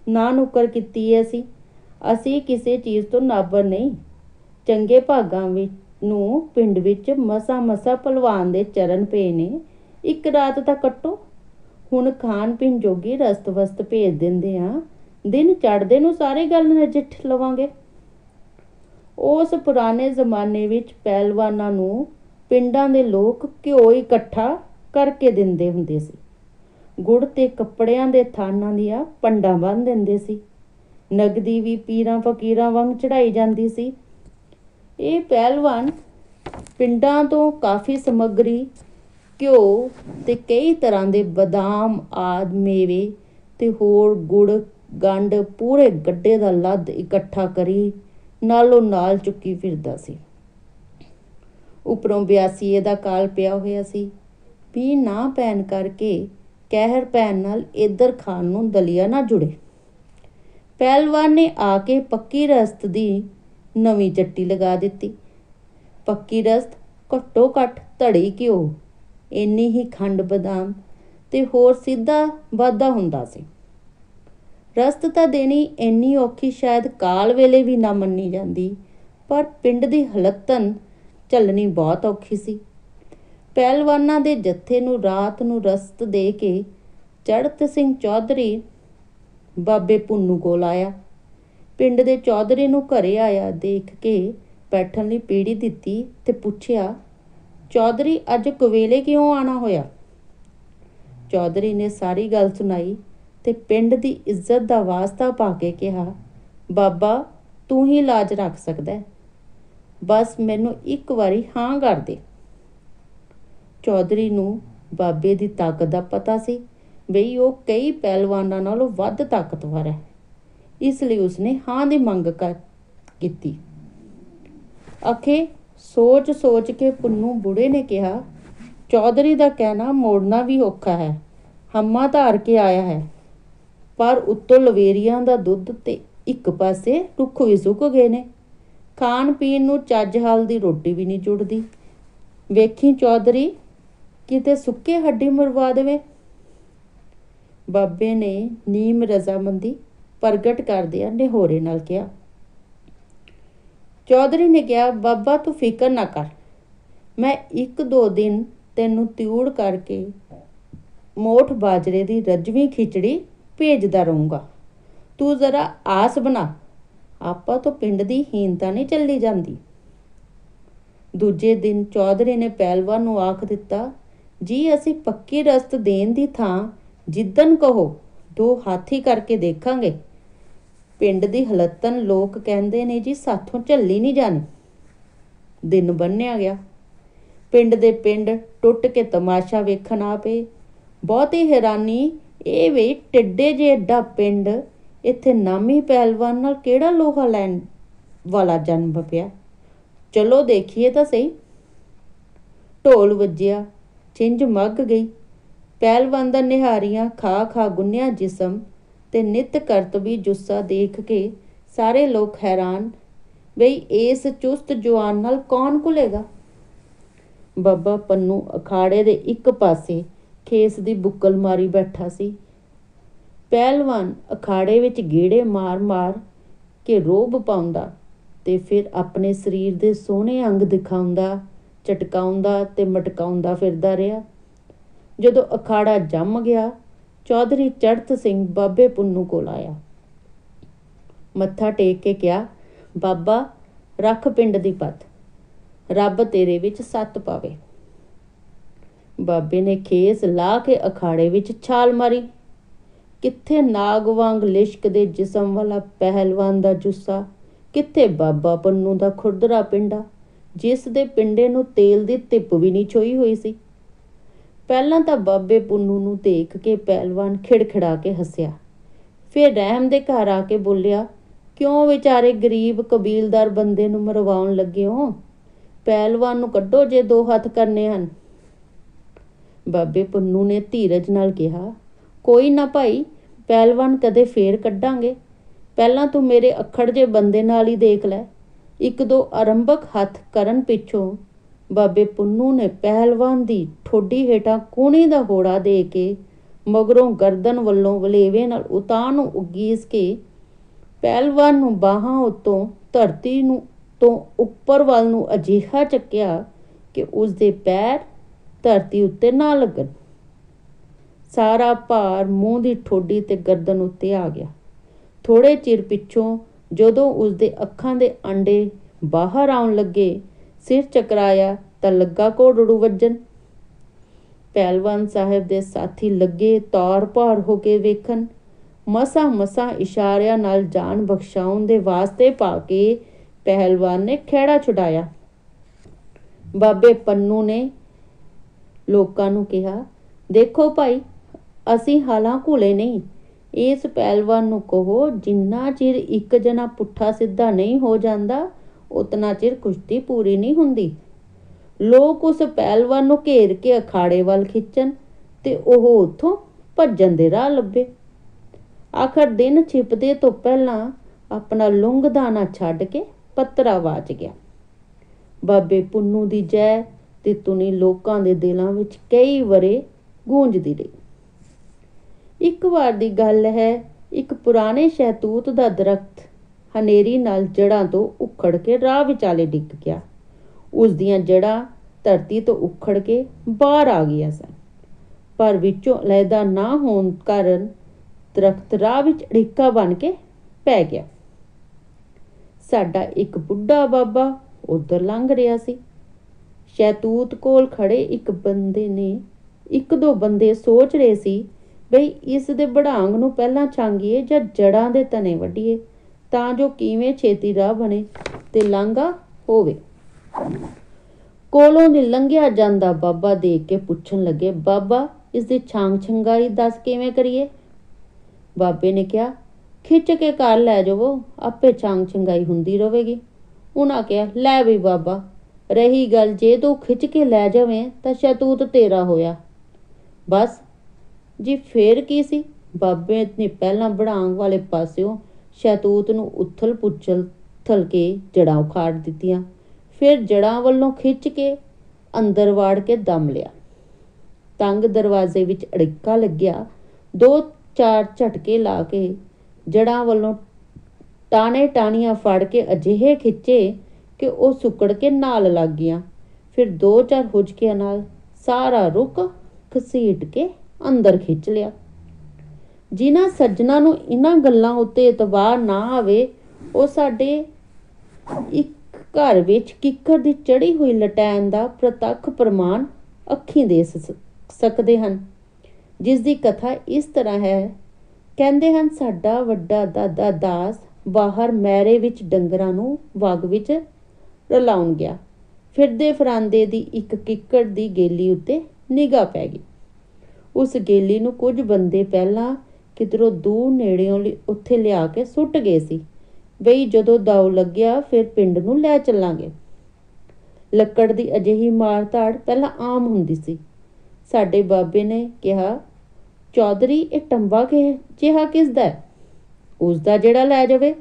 ਨਾ ਨੁੱਕਰ ਕੀਤੀ ਹੈ। ਅਸੀਂ ਕਿਸੇ ਚੀਜ਼ ਤੋਂ ਨਾਬਰ ਨਹੀਂ। ਚੰਗੇ ਭਾਗਾਂ ਨੂੰ ਪਿੰਡ ਵਿੱਚ ਮਸਾ ਭਲਵਾਨ ਦੇ ਚਰਨ ਪਏ ਨੇ, ਇੱਕ ਰਾਤ ਤਾਂ ਕੱਟੋ। ਹੁਣ ਖਾਣ ਪੀਣ ਜੋਗੀ ਰਸਤ ਵਸਤ ਭੇਜ ਦਿੰਦੇ ਆ, दिन चढ़दे ਨੂੰ ਸਾਰੇ ਗੱਲ ਨਜਿੱਠ ਲਵਾਂਗੇ। ਉਸ ਪੁਰਾਣੇ ਜ਼ਮਾਨੇ ਵਿੱਚ ਪਹਿਲਵਾਨਾਂ ਨੂੰ ਪਿੰਡਾਂ ਦੇ ਲੋਕ ਘਿਓ ਇਕੱਠਾ ਕਰਕੇ ਦਿੰਦੇ ਹੁੰਦੇ ਸੀ। ਗੁੜ ਤੇ ਕੱਪੜਿਆਂ ਦੇ ਥਾਨਾਂ ਦੀਆਂ ਪੰਡਾਂ ਬੰਨ੍ਹ ਦਿੰਦੇ ਸੀ। ਨਗਦੀ ਵੀ ਪੀਰਾਂ ਫਕੀਰਾਂ ਵਾਂਗ ਚੜਾਈ ਜਾਂਦੀ ਸੀ। ਇਹ ਪਹਿਲਵਾਨ ਪਿੰਡਾਂ ਤੋਂ ਕਾਫੀ ਸਮੱਗਰੀ, ਘਿਓ ਤੇ ਕਈ ਤਰ੍ਹਾਂ ਦੇ ਬਦਾਮ ਆਦਿ ਮੇਵੇ ਤੇ ਹੋਰ ਗੁੜ ਗੰਢ ਪੂਰੇ ਗੱਡੇ ਦਾ ਲੱਦ ਇਕੱਠਾ ਕਰੀ ਨਾਲੋਂ ਨਾਲ ਚੁੱਕੀ ਫਿਰਦਾ ਸੀ। ਉੱਪਰੋਂ ਬਿਆਸੀਏ ਦਾ ਕਾਲ ਪਿਆ ਹੋਇਆ ਸੀ। ਵੀ ਨਾ ਪੈਣ ਕਰਕੇ ਕਹਿਰ ਪੈਣ ਨਾਲ ਇੱਧਰ ਖਾਣ ਨੂੰ ਦਲੀਆ ਨਾ ਜੁੜੇ। ਪਹਿਲਵਾਨ ਨੇ ਆ ਕੇ ਪੱਕੀ ਰਸਤ ਦੀ ਨਵੀਂ ਚੱਟੀ ਲਗਾ ਦਿੱਤੀ। ਪੱਕੀ ਰਸਤ ਘੱਟੋ ਘੱਟ ਧੜੀ ਘਿਓ, ਇੰਨੀ ਹੀ ਖੰਡ ਬਦਾਮ ਤੇ ਹੋਰ ਸਿੱਧਾ ਵਾਧਾ ਹੁੰਦਾ ਸੀ। ਰਸਤ ਤਾਂ ਦੇਣੀ ਇੰਨੀ ਔਖੀ ਸ਼ਾਇਦ ਕਾਲ ਵੇਲੇ ਵੀ ਨਾ ਮੰਨੀ ਜਾਂਦੀ, ਪਰ ਪਿੰਡ ਦੀ ਹਲਤਨ ਝੱਲਣੀ ਬਹੁਤ ਔਖੀ ਸੀ। ਪਹਿਲਵਾਨਾਂ ਦੇ ਜੱਥੇ ਨੂੰ ਰਾਤ ਨੂੰ ਰਸਤ ਦੇ ਕੇ ਚੜ੍ਹਤ ਸਿੰਘ ਚੌਧਰੀ ਬਾਬੇ ਪੁੰਨੂ ਕੋਲ ਆਇਆ। ਪਿੰਡ ਦੇ ਚੌਧਰੀ ਨੂੰ ਘਰੇ ਆਇਆ ਦੇਖ ਕੇ ਬੈਠਣ ਲਈ ਪੀੜੀ ਦਿੱਤੀ ਤੇ ਪੁੱਛਿਆ, ਚੌਧਰੀ ਅੱਜ ਕੁਵੇਲੇ ਕਿਉਂ ਆਣਾ ਹੋਇਆ? ਚੌਧਰੀ ਨੇ ਸਾਰੀ ਗੱਲ ਸੁਣਾਈ ਤੇ ਪਿੰਡ ਦੀ ਇੱਜ਼ਤ ਦਾ ਵਾਸਤਾ ਪਾ ਕੇ ਕਿਹਾ, ਬਾਬਾ ਤੂੰ ਹੀ ਲਾਜ ਰੱਖ ਸਕਦਾ, ਬਸ ਮੈਨੂੰ ਇੱਕ ਵਾਰੀ ਹਾਂ ਕਰ ਦੇ। ਚੌਧਰੀ ਨੂੰ ਬਾਬੇ ਦੀ ਤਾਕਤ ਦਾ ਪਤਾ ਸੀ ਬਈ ਉਹ ਕਈ ਪਹਿਲਵਾਨਾਂ ਨਾਲੋਂ ਵੱਧ ਤਾਕਤਵਰ ਹੈ, ਇਸ ਲਈ ਉਸਨੇ ਹਾਂ ਦੀ ਮੰਗ ਕੀਤੀ। ਅਖੇ ਸੋਚ ਸੋਚ ਕੇ ਪੁੰਨੂ ਬੁੜੇ ਨੇ ਕਿਹਾ, ਚੌਧਰੀ ਦਾ ਕਹਿਣਾ ਮੋੜਨਾ ਵੀ ਔਖਾ ਹੈ। ਹੰਮਾ ਧਾਰ ਕੇ ਆਇਆ ਹੈ, ਪਰ ਉੱਤੋਂ ਲਵੇਰੀਆਂ ਦਾ ਦੁੱਧ ਤੇ ਇੱਕ ਪਾਸੇ ਰੁੱਖ ਵੀ ਸੁੱਕ ਗਏ ਨੇ। ਖਾਣ ਪੀਣ ਨੂੰ ਚੱਜ ਹਾਲ ਦੀ ਰੋਟੀ ਵੀ ਨਹੀਂ ਜੁੜਦੀ। ਵੇਖੀ ਚੌਧਰੀ ਕਿਤੇ ਸੁੱਕੇ ਹੱਡੀ ਮਰਵਾ ਦੇਵੇ। ਬਾਬੇ ਨੇ ਨੀਮ ਰਜ਼ਾਮੰਦੀ ਪ੍ਰਗਟ ਕਰਦਿਆਂ ਨਿਹੋਰੇ ਨਾਲ ਕਿਹਾ। ਚੌਧਰੀ ਨੇ ਕਿਹਾ, ਬਾਬਾ ਤੂੰ ਫਿਕਰ ਨਾ ਕਰ, ਮੈਂ 1-2 ਦਿਨ ਤੈਨੂੰ ਤਿਊੜ ਕਰਕੇ ਮੋਠ ਬਾਜਰੇ ਦੀ ਰੱਜਵੀਂ ਖਿਚੜੀ ਭੇਜਦਾ ਰਹੂੰਗਾ। ਤੂੰ ਜ਼ਰਾ ਆਸ ਬਣਾ, ਆਪਾਂ ਤੋਂ ਪਿੰਡ ਦੀ ਹੀਨਤਾ ਨਹੀਂ ਚੱਲੀ ਜਾਂਦੀ। ਦੂਜੇ ਦਿਨ ਚੌਧਰੀ ਨੇ ਪਹਿਲਵਾਨ ਨੂੰ ਆਖ ਦਿੱਤਾ, ਜੀ ਅਸੀਂ ਪੱਕੀ ਰਸਤ ਦੇਣ ਦੀ ਥਾਂ ਜਿੱਦਣ ਕਹੋ 2 ਹਾਥੀ ਕਰਕੇ ਦੇਖਾਂਗੇ। ਪਿੰਡ ਦੀ ਹਲਤਨ ਲੋਕ ਕਹਿੰਦੇ ਨੇ ਜੀ ਸਾਥੋਂ ਝੱਲੀ ਨਹੀਂ ਜਾਣੀ। ਦਿਨ ਬੰਨਿਆ ਗਿਆ। ਪਿੰਡ ਦੇ ਪਿੰਡ ਟੁੱਟ ਕੇ ਤਮਾਸ਼ਾ ਵੇਖਣ ਆ ਪਏ। ਬਹੁਤੀ ਹੈਰਾਨੀ ਇਹ ਵੀ ਟਿੱਡੇ ਜੇ ਏਡਾ ਪਿੰਡ, ਇੱਥੇ ਨਾਮੀ ਪਹਿਲਵਾਨ ਨਾਲ ਕਿਹੜਾ ਲੋਹਾ ਲੈਣ ਵਾਲਾ ਜਨਮ ਪਿਆ। ਚਲੋ ਦੇਖੀਏ ਤਾਂ ਸਹੀ। ਢੋਲ ਵੱਜਿਆ, ਛਿੰਝ ਮੱਗ ਗਈ। ਪਹਿਲਵਾਨ ਦਾ ਨਿਹਾਰੀਆਂ ਖਾ ਖਾ ਗੁੰਨਿਆ ਜਿਸਮ ਤੇ ਨਿਤ ਕਰਤਬੀ ਜੁੱਸਾ ਦੇਖ ਕੇ ਸਾਰੇ ਲੋਕ ਹੈਰਾਨ ਬਈ ਇਸ ਚੁਸਤ ਜਵਾਨ ਨਾਲ ਕੌਣ ਘੁਲੇਗਾ। ਬਾਬਾ ਪੰਨੂ ਅਖਾੜੇ ਦੇ ਇੱਕ ਪਾਸੇ ਖੇਸ ਦੀ ਬੁੱਕਲ ਮਾਰੀ ਬੈਠਾ ਸੀ। ਪਹਿਲਵਾਨ ਅਖਾੜੇ ਵਿੱਚ ਗੇੜੇ ਮਾਰ ਮਾਰ ਕੇ ਰੋਹਬ ਪਾਉਂਦਾ ਤੇ ਫਿਰ ਆਪਣੇ ਸਰੀਰ ਦੇ ਸੋਹਣੇ ਅੰਗ ਦਿਖਾਉਂਦਾ, ਝਟਕਾਉਂਦਾ ਤੇ ਮਟਕਾਉਂਦਾ ਫਿਰਦਾ ਰਿਹਾ। ਜਦੋਂ ਅਖਾੜਾ ਜੰਮ ਗਿਆ, ਚੌਧਰੀ ਚੜ੍ਹਤ ਸਿੰਘ ਬਾਬੇ ਪੁੰਨੂ ਕੋਲ ਆਇਆ। ਮੱਥਾ ਟੇਕ ਕੇ ਕਿਹਾ, ਬਾਬਾ ਰੱਖ ਪਿੰਡ ਦੀ ਪੱਤ, ਰੱਬ ਤੇਰੇ ਵਿੱਚ ਸੱਤ ਪਾਵੇ। ਬਾਬੇ ਨੇ ਖੇਸ ਲਾ ਕੇ ਅਖਾੜੇ ਵਿੱਚ ਛਾਲ ਮਾਰੀ। ਕਿੱਥੇ ਨਾਗ ਵਾਂਗ ਲਿਸ਼ਕਦੇ ਜਿਸਮ ਵਾਲਾ ਪਹਿਲਵਾਨ ਦਾ ਜੁੱਸਾ, ਕਿੱਥੇ ਬਾਬਾ ਪੰਨੂ ਦਾ ਖੁਰਦਰਾ ਪਿੰਡਾ ਜਿਸ ਦੇ ਪਿੰਡੇ ਨੂੰ ਤੇਲ ਦੀ ਧਿੱਪ ਵੀ ਨਹੀਂ ਛੋਈ ਹੋਈ ਸੀ। ਪਹਿਲਾਂ ਤਾਂ ਬਾਬੇ ਪੁੰਨੂ ਨੂੰ ਦੇਖ ਕੇ ਪਹਿਲਵਾਨ ਖਿੜਖਿੜਾ ਕੇ ਹੱਸਿਆ, ਫਿਰ ਰਹਿਮ ਦੇ ਘਰ ਆ ਕੇ ਬੋਲਿਆ, ਕਿਉਂ ਵਿਚਾਰੇ ਗਰੀਬ ਕਬੀਲਦਾਰ ਬੰਦੇ ਨੂੰ ਮਰਵਾਉਣ ਲੱਗੇ ਹੋ? ਪਹਿਲਵਾਨ ਨੂੰ ਕੱਢੋ ਜੇ 2 ਹੱਥ ਕਰਨੇ ਹਨ। ਬਾਬੇ ਪੁੰਨੂ ਨੇ ਧੀਰਜ ਨਾਲ ਕਿਹਾ, ਕੋਈ ਨਾ ਭਾਈ, ਪਹਿਲਵਾਨ ਕਦੇ ਫੇਰ ਕੱਢਾਂਗੇ। ਪਹਿਲਾਂ ਤੂੰ ਮੇਰੇ ਅੱਖੜ ਜੇ ਬੰਦੇ ਨਾਲ ਹੀ ਦੇਖ ਲੈ। 1-2 ਆਰੰਭਕ ਹੱਥ ਕਰਨ ਪਿੱਛੋਂ ਬਾਬੇ ਪੁੰਨੂ ਨੇ ਪਹਿਲਵਾਨ ਦੀ ਠੋਡੀ ਹੇਠਾਂ ਕੂਣੀ ਦਾ ਹੋੜਾ ਦੇ ਕੇ ਮਗਰੋਂ ਗਰਦਨ ਵੱਲੋਂ ਵਲੇਵੇ ਨਾਲ ਉਤਾਂਹ ਨੂੰ ਉਗੀਸ ਕੇ ਪਹਿਲਵਾਨ ਨੂੰ ਬਾਹਾਂ ਉੱਤੋਂ ਧਰਤੀ ਨੂੰ ਤੋਂ ਉੱਪਰ ਵੱਲ ਨੂੰ ਅਜਿਹਾ ਚੱਕਿਆ ਕਿ ਉਸਦੇ ਪੈਰ ਧਰਤੀ ਉੱਤੇ ਨਾ ਲੱਗਣ। ਸਾਰਾ ਭਾਰ ਮੂੰਹ ਦੀ ਠੋਡੀ ਤੇ ਗਰਦਨ ਉੱਤੇ ਆ ਗਿਆ। ਥੋੜ੍ਹੇ ਚਿਰ ਪਿੱਛੋਂ ਜਦੋਂ ਉਸਦੇ ਅੱਖਾਂ ਦੇ ਆਂਡੇ ਬਾਹਰ ਆਉਣ ਲੱਗੇ, ਸਿਰ ਚਕਰਾਇਆ ਤਾਂ ਲੱਗਾ ਘੋੜੜੂ ਵੱਜਣ। ਪਹਿਲਵਾਨ ਸਾਹਿਬ ਦੇ ਸਾਥੀ ਲੱਗੇ ਤੌਰ ਭਾਰ ਹੋ ਕੇ ਵੇਖਣ। ਮਸਾਂ ਇਸ਼ਾਰਿਆਂ ਨਾਲ ਜਾਨ ਬਖਸ਼ਾਉਣ ਦੇ ਵਾਸਤੇ ਪਾ ਕੇ ਪਹਿਲਵਾਨ ਨੇ ਖਹਿੜਾ ਛੁਡਾਇਆ। ਬਾਬੇ ਪੰਨੂ ਨੇ ਲੋਕਾਂ ਨੂੰ ਕਿਹਾ, ਦੇਖੋ ਭਾਈ, ਅਸੀਂ ਹਾਲਾਂ ਘੁਲੇ ਨਹੀਂ। ਇਸ ਪਹਿਲਵਾਨ ਨੂੰ ਕਹੋ, ਜਿੰਨਾ ਚਿਰ ਇੱਕ ਜਣਾ ਪੁੱਠਾ ਸਿੱਧਾ ਨਹੀਂ ਹੋ ਜਾਂਦਾ ਉਤਨਾ ਚਿਰ ਕੁਸ਼ਤੀ ਪੂਰੀ ਨਹੀਂ ਹੁੰਦੀ। ਲੋਕ ਉਸ ਪਹਿਲਵਾਨ ਨੂੰ ਘੇਰ ਕੇ ਅਖਾੜੇ ਵੱਲ ਖਿੱਚਣ ਤੇ ਉਹ ਉੱਥੋਂ ਭੱਜਣ ਦੇ ਰਾਹ ਲੱਭੇ। ਆਖਰ ਦਿਨ ਛਿਪਦੇ ਤੋਂ ਪਹਿਲਾਂ ਆਪਣਾ ਲੁੰਗਦਾਨਾ ਛੱਡ ਕੇ ਪੱਤਰਾ ਵਾਚ ਗਿਆ। ਬਾਬੇ ਪੁੰਨੂ ਦੀ ਜੈ ਤੇ ਧੁਨੀ ਲੋਕਾਂ ਦੇ ਦਿਲਾਂ ਵਿੱਚ ਕਈ ਵਰੇ ਗੂੰਜਦੀ ਰਹੀ। ਇੱਕ ਵਾਰ ਦੀ ਗੱਲ ਹੈ, ਇੱਕ ਪੁਰਾਣੇ ਸ਼ਹਿਤੂਤ ਦਾ ਦਰਖਤ ਹਨੇਰੀ ਨਾਲ ਜੜ੍ਹਾਂ ਤੋਂ ਉਖੜ ਕੇ ਰਾਹ ਵਿਚਾਲੇ ਡਿੱਗ ਗਿਆ। ਉਸ ਦੀਆਂ ਜੜ੍ਹਾਂ ਧਰਤੀ ਤੋਂ ਉਖੜ ਕੇ ਬਾਹਰ ਆ ਗਈਆਂ ਸਨ, ਪਰ ਵਿੱਚੋਂ ਅਲੱਗਾ ਨਾ ਹੋਣ ਕਾਰਨ ਦਰਖਤ ਰਾਹ ਵਿੱਚ ਅੜਿੱਕਾ ਬਣ ਕੇ ਪੈ ਗਿਆ। ਸਾਡਾ ਇੱਕ ਬੁੱਢਾ ਬਾਬਾ ਉੱਧਰ ਲੰਘ ਰਿਹਾ ਸੀ। ਸ਼ਹਿਤੂਤ ਕੋਲ ਖੜੇ ਇੱਕ ਦੋ ਬੰਦੇ ਸੋਚ ਰਹੇ ਸੀ, ਬਈ ਇਸ ਦੇ ਬੜਾਂਗ ਨੂੰ ਪਹਿਲਾਂ ਛਾਂਗੀਏ ਜਾਂ ਜੜ੍ਹਾਂ ਦੇ ਤਣੇ ਵੱਢੀਏ, ਤਾਂ ਜੋ ਕਿਵੇਂ ਛੇਤੀ ਰਾਹ ਬਣੇ ਤੇ ਲਾਂਘਾ ਹੋਵੇ। ਕੋਲੋਂ ਦੀ ਲੰਘਿਆ ਜਾਂਦਾ ਬਾਬਾ ਦੇਖ ਕੇ ਪੁੱਛਣ ਲੱਗੇ, ਬਾਬਾ, ਇਸ ਦੀ ਛਾਂਗਾਈ ਦੱਸ ਕਿਵੇਂ ਕਰੀਏ? ਬਾਬੇ ਨੇ ਕਿਹਾ, ਖਿੱਚ ਕੇ ਘਰ ਲੈ ਜਾਵੋ, ਆਪੇ ਛਾਂਗਾਈ ਹੁੰਦੀ ਰਹੇਗੀ। ਉਹਨਾਂ ਕਿਹਾ, ਲੈ ਵੀ ਬਾਬਾ, ਰਹੀ ਗੱਲ ਜੇ ਤੂੰ ਖਿੱਚ ਕੇ ਲੈ ਜਾਵੇਂ ਤਾਂ ਸ਼ਹਿਤੂਤ ਤੇਰਾ ਹੋਇਆ। ਬਸ ਜੀ, ਫੇਰ ਕੀ ਸੀ? ਬਾਬੇ ਨੇ ਪਹਿਲਾਂ ਬੜਾਂਗ ਵਾਲੇ ਪਾਸਿਓਂ ਸ਼ਹਿਤੂਤ ਨੂੰ ਉਥਲ ਪੁੱਛਲ ਥਲ ਕੇ ਜੜ੍ਹਾਂ ਉਖਾੜ ਦਿੱਤੀਆਂ, ਫਿਰ ਜੜ੍ਹਾਂ ਵੱਲੋਂ ਖਿੱਚ ਕੇ ਅੰਦਰ ਵਾੜ ਕੇ ਦਮ ਲਿਆ। ਤੰਗ ਦਰਵਾਜ਼ੇ ਵਿੱਚ ਅੜਿੱਕਾ ਲੱਗਿਆ। 2-4 ਝਟਕੇ ਲਾ ਕੇ ਜੜ੍ਹਾਂ ਵੱਲੋਂ ਟਾਹਣੀਆਂ ਫੜ ਕੇ ਅਜਿਹੇ ਖਿੱਚੇ ਕਿ ਉਹ ਸੁੱਕੜ ਕੇ ਨਾਲ ਲੱਗ ਗਈਆਂ। ਫਿਰ 2-4 ਹੁਜਕਿਆਂ ਨਾਲ ਸਾਰਾ ਰੁੱਖ ਘਸੀਟ ਕੇ ਅੰਦਰ ਖਿੱਚ ਲਿਆ। ਜਿਨ੍ਹਾਂ ਸੱਜਣਾ ਨੂੰ ਇਹਨਾਂ ਗੱਲਾਂ ਉੱਤੇ ਇਤਬਾਰ ਨਾ ਆਵੇ, ਉਹ ਸਾਡੇ ਇੱਕ ਘਰ ਵਿੱਚ ਕਿੱਕਰ ਦੀ ਚੜੀ ਹੋਈ ਲਟੈਨ ਦਾ ਪ੍ਰਤੱਖ ਪ੍ਰਮਾਣ ਅੱਖੀਂ ਦੇ ਸਕਦੇ ਹਨ, ਜਿਸ ਦੀ ਕਥਾ ਇਸ ਤਰ੍ਹਾਂ ਹੈ। ਕਹਿੰਦੇ ਹਨ, ਸਾਡਾ ਵੱਡਾ ਦਾਦਾ ਦਾਸ ਬਾਹਰ ਮੈਰੇ ਵਿੱਚ ਡੰਗਰਾਂ ਨੂੰ ਵਗ ਵਿੱਚ ਰਲਾਉਣ ਗਿਆ। ਫਿਰਦੇ ਫਰਾਂਦੇ ਦੀ ਇੱਕ ਕਿੱਕਰ ਦੀ ਗੇਲੀ ਉੱਤੇ ਨਿਗਾਹ ਪੈ ਗਈ। ਉਸ ਗੇਲੀ ਨੂੰ ਕੁਝ ਬੰਦੇ ਪਹਿਲਾਂ ਕਿਧਰੋਂ ਦੂਰ ਨੇੜਿਓਂ ਉੱਥੇ ਲਿਆ ਕੇ ਸੁੱਟ ਗਏ ਸੀ, ਬਈ ਜਦੋਂ ਦਾਉ ਲੱਗਿਆ ਫਿਰ ਪਿੰਡ ਨੂੰ ਲੈ ਚੱਲਾਂਗੇ। ਲੱਕੜ ਦੀ ਅਜਿਹੀ ਮਾਰ ਧਾੜ ਪਹਿਲਾਂ ਆਮ ਹੁੰਦੀ ਸੀ। ਸਾਡੇ ਬਾਬੇ ਨੇ ਕਿਹਾ, ਚੌਧਰੀ, ਇਹ ਟੰਬਾ ਜਿਹਾ ਕਿਸਦਾ ਹੈ? ਉਸਦਾ ਜਿਹੜਾ ਲੈ ਜਾਵੇ।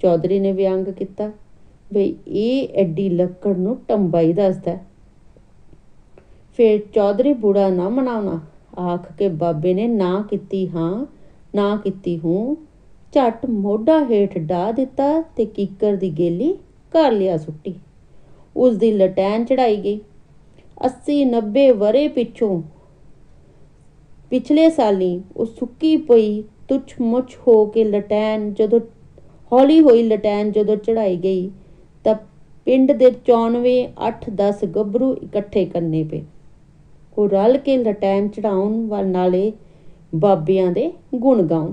ਚੌਧਰੀ ਨੇ ਵਿਅੰਗ ਕੀਤਾ, ਬਈ ਇਹ ਐਡੀ ਲੱਕੜ ਨੂੰ ਟੰਬਾ ਹੀ ਦੱਸਦਾ। ਫਿਰ ਚੌਧਰੀ ਬੁੜਾ ਨਾ ਮਨਾਉਣਾ, ਆਖ ਕੇ ਬਾਬੇ ਨੇ ਨਾ ਕੀਤੀ ਹਾਂ ਨਾ ਕੀਤੀ ਹੂੰ ਝੱਟ ਮੋਢਾ ਹੇਠ ਢਾ ਦਿੱਤਾ ਤੇ ਕਿੱਕਰ ਦੀ ਗੇਲੀ ਘਰ ਲਿਆ ਸੁੱਟੀ। ਉਸ ਦੀ ਲਟੈਨ ਚੜਾਈ ਗਈ। 80-90 ਵਰੇ ਪਿਛਲੇ ਸਾਲੀ ਉਹ ਸੁੱਕੀ ਪਈ ਤੁੱਛ ਮੁੱਛ ਹੋ ਕੇ ਹੌਲੀ ਹੋਈ ਲਟੈਨ ਜਦੋਂ ਚੜਾਈ ਗਈ ਤਾਂ ਪਿੰਡ ਦੇ 94 8-10 ਗੱਭਰੂ ਇਕੱਠੇ ਕਰਨੇ ਪਏ। ਉਹ ਰਲ ਕੇ ਲਟੈਨ ਚੜਾਉਣ ਨਾਲੇ ਬਾਬਿਆਂ ਦੇ ਗੁਣ ਗਾਉਣ,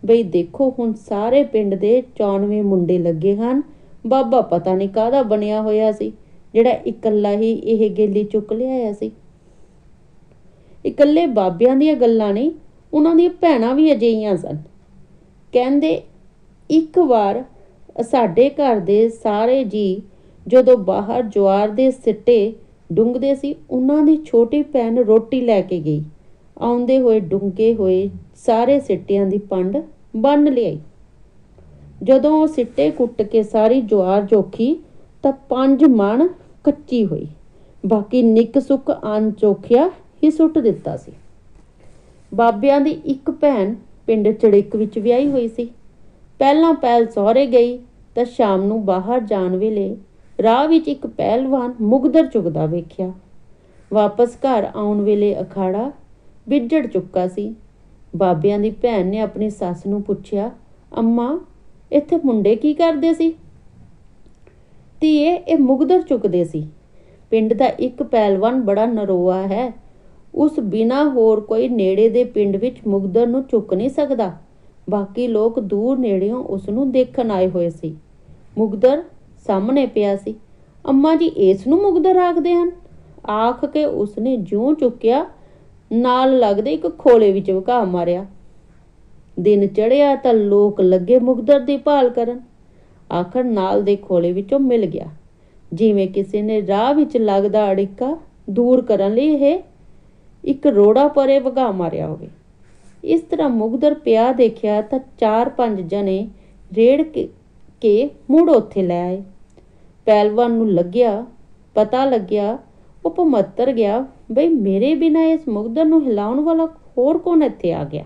ਬਈ ਦੇਖੋ ਹੁਣ ਸਾਰੇ ਪਿੰਡ ਦੇ 94 ਮੁੰਡੇ ਲੱਗੇ ਹਨ। ਬਾਬਾ ਪਤਾ ਨਹੀਂ ਕਾਹਦਾ ਬਣਿਆ ਹੋਇਆ ਸੀ, ਜਿਹੜਾ ਇਕੱਲਾ ਹੀ ਇਹ ਗੇਲੀ ਚੁੱਕ ਲਿਆਇਆ ਸੀ। ਇਕੱਲੇ ਬਾਬਿਆਂ ਦੀਆਂ ਗੱਲਾਂ ਨਹੀਂ, ਉਹਨਾਂ ਦੀਆਂ ਭੈਣਾਂ ਵੀ ਅਜਿਹੀਆਂ ਸਨ। ਕਹਿੰਦੇ, ਇੱਕ ਵਾਰ ਸਾਡੇ ਘਰ ਦੇ ਸਾਰੇ ਜੀ ਜਦੋਂ ਬਾਹਰ ਜਵਾਰ ਦੇ ਸਿੱਟੇ ਡੁੰਗਦੇ ਸੀ, ਉਹਨਾਂ ਦੀ ਛੋਟੀ ਭੈਣ ਰੋਟੀ ਲੈ ਕੇ ਗਈ। ਆਉਂਦੇ ਹੋਏ ਡੁੰਗੇ ਹੋਏ ਸਾਰੇ ਸਿੱਟਿਆਂ ਦੀ ਪੰਡ ਬੰਨ ਲਿਆਈ। ਜਦੋਂ ਉਹ ਸਿੱਟੇ ਕੁੱਟ ਕੇ ਸਾਰੀ ਜਵਾਰ ਜੋਖੀ ਤਾਂ 5 ਮਣ ਕੱਚੀ ਹੋਈ, ਬਾਕੀ ਨਿੱਕ ਸੁੱਕ ਅੰਨ ਚੋਖਿਆ ਹੀ ਸੁੱਟ ਦਿੱਤਾ ਸੀ। ਬਾਬਿਆਂ ਦੀ ਇੱਕ ਭੈਣ ਪਿੰਡ ਚੜਿੱਕ ਵਿੱਚ ਵਿਆਹੀ ਹੋਈ ਸੀ। ਪਹਿਲਾਂ ਸਹੁਰੇ ਗਈ ਤਾਂ ਸ਼ਾਮ ਨੂੰ ਬਾਹਰ ਜਾਣ ਵੇਲੇ ਰਾਹ ਵਿੱਚ ਇੱਕ ਪਹਿਲਵਾਨ ਮੁਗਦਰ ਚੁਗਦਾ ਵੇਖਿਆ। ਵਾਪਸ ਘਰ ਆਉਣ ਵੇਲੇ ਅਖਾੜਾ ਵਿਝੜ ਚੁੱਕਾ ਸੀ। ਬਾਬਿਆਂ ਦੀ ਭੈਣ ਨੇ ਆਪਣੀ ਸੱਸ ਨੂੰ ਪੁੱਛਿਆ, ਅੰਮਾ, ਇੱਥੇ ਮੁੰਡੇ ਕੀ ਕਰਦੇ ਸੀ? ਧੀਏ, ਇਹ ਮੁਗਦਰ ਚੁੱਕਦੇ ਸੀ। ਪਿੰਡ ਦਾ ਇੱਕ ਪਹਿਲਵਾਨ ਬੜਾ ਨਰੋਆ ਹੈ। ਉਸ ਬਿਨਾਂ ਹੋਰ ਕੋਈ ਨੇੜੇ ਦੇ ਪਿੰਡ ਵਿੱਚ ਮੁਗਦਰ ਨੂੰ ਚੁੱਕ ਨਹੀਂ ਸਕਦਾ। ਬਾਕੀ ਲੋਕ ਦੂਰ ਨੇੜਿਓਂ ਉਸ ਨੂੰ ਦੇਖਣ ਆਏ ਹੋਏ ਸੀ। ਮੁਗਦਰ ਸਾਹਮਣੇ ਪਿਆ ਸੀ। ਅੰਮਾ ਜੀ, ਇਸ ਨੂੰ ਮੁਗਦਰ ਆਖਦੇ ਹਨ? ਆਖ ਕੇ ਉਸਨੇ ਜਿਉਂ ਚੁੱਕਿਆ, ਨਾਲ ਲੱਗਦੇ ਇੱਕ ਖੋਲੇ ਵਿੱਚ ਵਕਾ ਮਾਰਿਆ। ਦਿਨ ਚੜ੍ਹਿਆ ਤਾਂ ਲੋਕ ਲੱਗੇ ਮੁਗਦਰ ਦੀ ਭਾਲ ਕਰਨ। ਆਖਰ ਨਾਲ ਦੇ ਖੋਲੇ ਵਿੱਚੋਂ ਮਿਲ ਗਿਆ, ਜਿਵੇਂ ਕਿਸੇ ਨੇ ਰਾਹ ਵਿੱਚ ਲੱਗਦਾ ਅੜਿੱਕਾ ਦੂਰ ਕਰਨ ਲਈ ਇਹ ਇੱਕ ਰੋੜਾ ਪਰੇ ਵਗਾ ਮਾਰਿਆ ਹੋਵੇ। ਇਸ ਤਰ੍ਹਾਂ ਮੁਗਦਰ ਪਿਆ ਦੇਖਿਆ ਤਾਂ 4-5 ਜਣੇ ਰੇੜ ਕੇ ਮੁੜ ਉੱਥੇ ਲੈ ਆਏ। ਪਹਿਲਵਾਨ ਨੂੰ ਪਤਾ ਲੱਗਿਆ। ਉਹ ਭਮੱਤਰ ਗਿਆ, ਬਈ ਮੇਰੇ ਬਿਨਾਂ ਇਸ ਮੁਗਦਰ ਨੂੰ ਹਿਲਾਉਣ ਵਾਲਾ ਹੋਰ ਕੌਣ ਇੱਥੇ ਆ ਗਿਆ।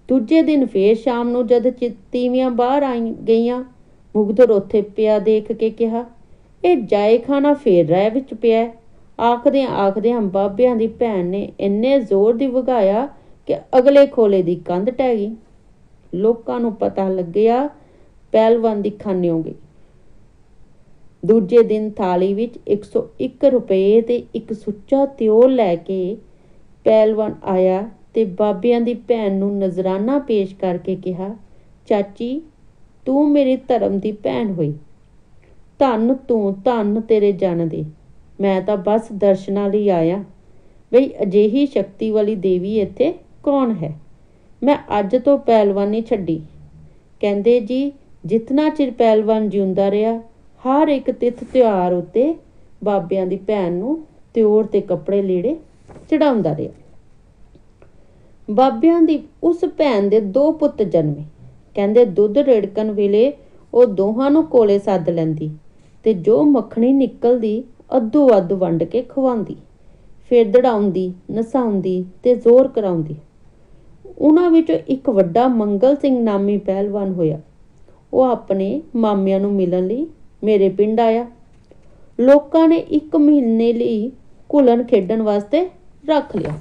ਦੂਜੇ ਦਿਨ ਫੇਰ ਸ਼ਾਮ ਨੂੰ ਜਦ ਤੀਵੀਆਂ ਬਾਹਰ ਗਈਆਂ, ਮੁਗਦਰ ਉੱਥੇ ਪਿਆ ਦੇਖ ਕੇ ਕਿਹਾ, ਇਹ ਜਾਏ ਖਾਨਾ ਫੇਰ ਰਾਹ ਵਿੱਚ ਪਿਆ। ਆਖਦਿਆਂ ਬਾਬਿਆਂ ਦੀ ਭੈਣ ਨੇ ਇੰਨੇ ਜ਼ੋਰ ਦੀ ਵਗਾਇਆ ਕਿ ਅਗਲੇ ਖੋਲੇ ਦੀ ਕੰਧ ਟਹਿ ਗਈ। ਲੋਕਾਂ ਨੂੰ ਪਤਾ ਲੱਗਿਆ, ਪਹਿਲਵਾਨ ਦੀ ਖਾਨਿਓ ਗਈ। ਦੂਜੇ ਦਿਨ ਥਾਲੀ ਵਿੱਚ 101 ਰੁਪਏ ਤੇ ਇੱਕ ਸੁੱਚਾ ਤਿਉਲ ਲੈ ਕੇ ਪਹਿਲਵਾਨ ਆਇਆ ਤੇ ਬਾਬਿਆਂ ਦੀ ਭੈਣ ਨੂੰ ਨਜ਼ਰਾਨਾ ਪੇਸ਼ ਕਰਕੇ ਕਿਹਾ, ਚਾਚੀ, ਤੂੰ ਮੇਰੀ ਧਰਮ ਦੀ ਭੈਣ ਹੋਈ। ਧੰਨ ਤੂੰ, ਧੰਨ ਤੇਰੇ ਜਨ ਦੇ। ਮੈਂ ਤਾਂ ਬਸ ਦਰਸ਼ਨਾਂ ਲਈ ਆਇਆ। ਬਈ ਅਜਿਹੀ ਸ਼ਕਤੀ ਵਾਲੀ ਦੇਵੀ ਇੱਥੇ ਕੌਣ ਹੈ? ਮੈਂ ਅੱਜ ਤੋਂ ਪਹਿਲਵਾਨੀ ਛੱਡੀ। ਕਹਿੰਦੇ ਜੀ, ਜਿਤਨਾ ਚਿਰ ਪਹਿਲਵਾਨ ਜਿਉਂਦਾ ਰਿਹਾ, ਹਰ ਇੱਕ ਤਿਥ ਤਿਉਹਾਰ ਉੱਤੇ ਬਾਬਿਆਂ ਦੀ ਭੈਣ ਨੂੰ ਤਿਉਰ ਤੇ ਕੱਪੜੇ ਲੀੜੇ ਚੜਾਉਂਦਾ ਰਿਹਾ। ਬਾਬਿਆਂ ਦੀ ਉਸ ਭੈਣ ਦੇ 2 ਪੁੱਤ ਜਨਮੇ। ਕਹਿੰਦੇ ਦੁੱਧ ਰਿੜਕਣ ਵੇਲੇ ਉਹ ਦੋਹਾਂ ਨੂੰ ਕੋਲੇ ਸੱਦ ਲੈਂਦੀ ਤੇ ਜੋ ਮੱਖਣੀ ਨਿਕਲਦੀ ਅੱਧੋ ਅੱਧ ਵੰਡ ਕੇ ਖਵਾਉਂਦੀ। ਫਿਰ ਦੜਾਉਂਦੀ, ਨਸਾਉਂਦੀ ਤੇ ਜ਼ੋਰ ਕਰਾਉਂਦੀ। ਉਹਨਾਂ ਵਿੱਚੋਂ ਇੱਕ ਵੱਡਾ ਮੰਗਲ ਸਿੰਘ ਨਾਮੀ ਪਹਿਲਵਾਨ ਹੋਇਆ। ਉਹ ਆਪਣੇ ਮਾਮਿਆਂ ਨੂੰ ਮਿਲਣ ਲਈ ਮੇਰੇ ਪਿੰਡ ਆਇਆ। ਲੋਕਾਂ ਨੇ 1 ਮਹੀਨੇ ਲਈ ਘੁਲਣ ਖੇਡਣ ਵਾਸਤੇ ਰੱਖ ਲਿਆ।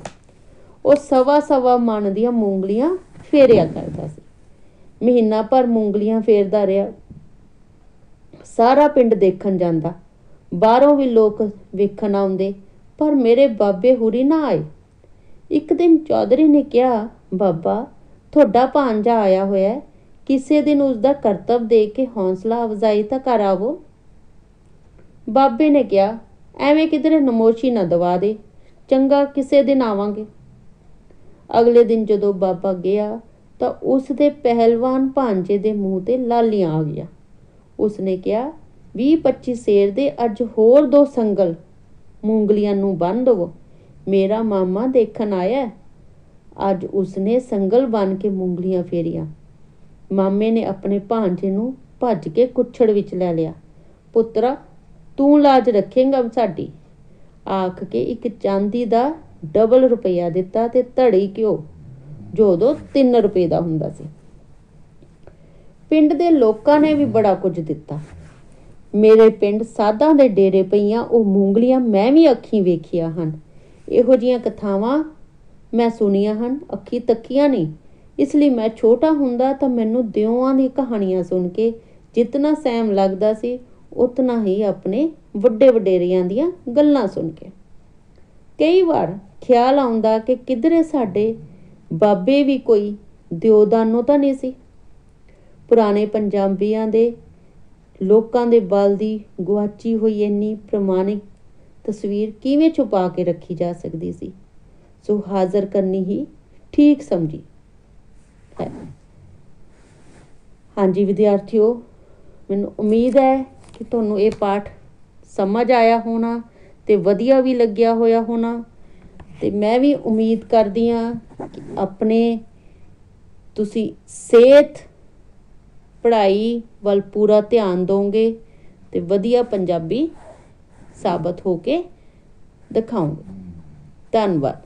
ਉਹ ਸਵਾ ਮਣ ਦੀਆਂ ਮੂੰਗਲੀਆਂ ਫੇਰਿਆ ਕਰਦਾ ਸੀ। ਮਹੀਨਾ ਭਰ ਮੂੰਗਲੀਆਂ ਫੇਰਦਾ ਰਿਹਾ। ਸਾਰਾ ਪਿੰਡ ਦੇਖਣ ਜਾਂਦਾ। ਬਾਹਰੋਂ ਵੀ ਲੋਕ ਵੇਖਣ ਆਉਂਦੇ, ਪਰ ਮੇਰੇ ਬਾਬੇ ਹੁਰੀ ਨਾ ਆਏ। ਇੱਕ ਦਿਨ ਚੌਧਰੀ ਨੇ ਕਿਹਾ, ਬਾਬਾ, ਤੁਹਾਡਾ ਭਾਂਜਾ ਆਇਆ ਹੋਇਆ, ਕਿਸੇ ਦਿਨ ਉਸਦਾ ਕਰਤੱਵ ਦੇ ਕੇ ਹੌਸਲਾ ਅਫਜ਼ਾਈ ਤਾਂ ਕਰ ਆਵੋ। ਬਾਬੇ ਨੇ ਕਿਹਾ, ਐਵੇਂ ਕਿਧਰੇ ਨਮੋਸ਼ੀ ਨਾ ਦਵਾ ਦੇ, ਚੰਗਾ ਕਿਸੇ ਦਿਨ ਆਵਾਂਗੇ। ਅਗਲੇ ਦਿਨ ਜਦੋਂ ਬਾਬਾ ਗਿਆ ਤਾਂ ਉਸ ਦੇ ਪਹਿਲਵਾਨ ਭਾਂਜੇ ਦੇ ਮੂੰਹ ਤੇ ਲਾਲੀਆਂ ਆ ਗਿਆ। ਉਸਨੇ ਕਿਹਾ, 20-25 ਸੇਰ ਦੇ ਅੱਜ ਹੋਰ 2 ਸੰਗਲ ਮੂੰਗਲੀਆਂ ਨੂੰ ਬੰਨ੍ਹ ਦਵੋ, ਮੇਰਾ ਮਾਮਾ ਦੇਖਣ ਆਇਆ। ਅੱਜ ਉਸਨੇ ਸੰਗਲ ਬੰਨ ਕੇ ਮੂੰਗਲੀਆਂ ਫੇਰੀਆਂ। ਮਾਮੇ ਨੇ ਆਪਣੇ ਭਾਂਜੇ ਨੂੰ ਭੱਜ ਕੇ ਕੁੱਛੜ ਵਿੱਚ ਲੈ ਲਿਆ। ਪੁੱਤਰਾ, ਤੂੰ ਲਾਜ ਰੱਖੇਂਗਾ ਸਾਡੀ, ਆਖ ਕੇ ਇੱਕ ਚਾਂਦੀ ਦਾ ਡਬਲ ਰੁਪਈਆ ਦਿੱਤਾ ਤੇ ਧੜੀ ਘਿਓ, ਜੋ ਉਦੋਂ 3 ਰੁਪਏ ਦਾ ਹੁੰਦਾ ਸੀ। ਪਿੰਡ ਦੇ ਲੋਕਾਂ ਨੇ ਵੀ ਬੜਾ ਕੁਝ ਦਿੱਤਾ। ਮੇਰੇ ਪਿੰਡ ਸਾਧਾਂ ਦੇ ਡੇਰੇ ਪਈਆਂ ਉਹ ਮੂੰਗਲੀਆਂ ਮੈਂ ਵੀ ਅੱਖੀਂ ਵੇਖੀਆਂ ਹਨ। ਇਹੋ ਜਿਹੀਆਂ ਕਥਾਵਾਂ ਮੈਂ ਸੁਣੀਆਂ ਹਨ, ਅੱਖੀਂ ਤੱਕੀਆਂ ਨਹੀਂ। ਇਸ ਲਈ ਮੈਂ ਛੋਟਾ ਹੁੰਦਾ ਤਾਂ ਮੈਨੂੰ ਦਿਓਆਂ ਦੀ ਕਹਾਣੀਆਂ ਸੁਣ ਕੇ ਜਿਤਨਾ ਸਹਿਮ ਲੱਗਦਾ ਸੀ, ਉਤਨਾ ਹੀ ਆਪਣੇ ਵੱਡੇ ਵਡੇਰਿਆਂ ਦੀਆਂ ਗੱਲਾਂ ਸੁਣ ਕੇ। ਕਈ ਵਾਰ ਖਿਆਲ ਆਉਂਦਾ ਕਿ ਕਿਧਰੇ ਸਾਡੇ ਬਾਬੇ ਵੀ ਕੋਈ ਦਿਓਦਾਨੋ ਤਾਂ ਨਹੀਂ ਸੀ। ਪੁਰਾਣੇ ਪੰਜਾਬੀਆਂ ਦੇ ਲੋਕਾਂ ਦੇ ਬਲ ਦੀ ਗੁਆਚੀ ਹੋਈ ਇੰਨੀ ਪ੍ਰਮਾਣਿਕ ਤਸਵੀਰ ਕਿਵੇਂ ਛੁਪਾ ਕੇ ਰੱਖੀ ਜਾ ਸਕਦੀ ਸੀ? ਸੋ ਹਾਜ਼ਰ ਕਰਨੀ ਹੀ ਠੀਕ ਸਮਝੀ ਹੈ। ਹਾਂਜੀ ਵਿਦਿਆਰਥੀਓ, ਮੈਨੂੰ ਉਮੀਦ ਹੈ ਕਿ ਤੁਹਾਨੂੰ ਇਹ ਪਾਠ ਸਮਝ ਆਇਆ ਹੋਣਾ ਤੇ ਵਧੀਆ ਵੀ ਲੱਗਿਆ ਹੋਇਆ ਹੋਣਾ। ਤੇ ਮੈਂ ਵੀ ਉਮੀਦ ਕਰਦੀ ਹਾਂ ਕਿ ਆਪਣੇ ਤੁਸੀਂ ਸਿਹਤ ਪੜ੍ਹਾਈ ਵੱਲ ਪੂਰਾ ਧਿਆਨ ਦਿਓਗੇ ਤੇ ਵਧੀਆ ਪੰਜਾਬੀ ਸਾਬਤ ਹੋ ਕੇ ਦਿਖਾਓਗੇ। ਧੰਨਵਾਦ।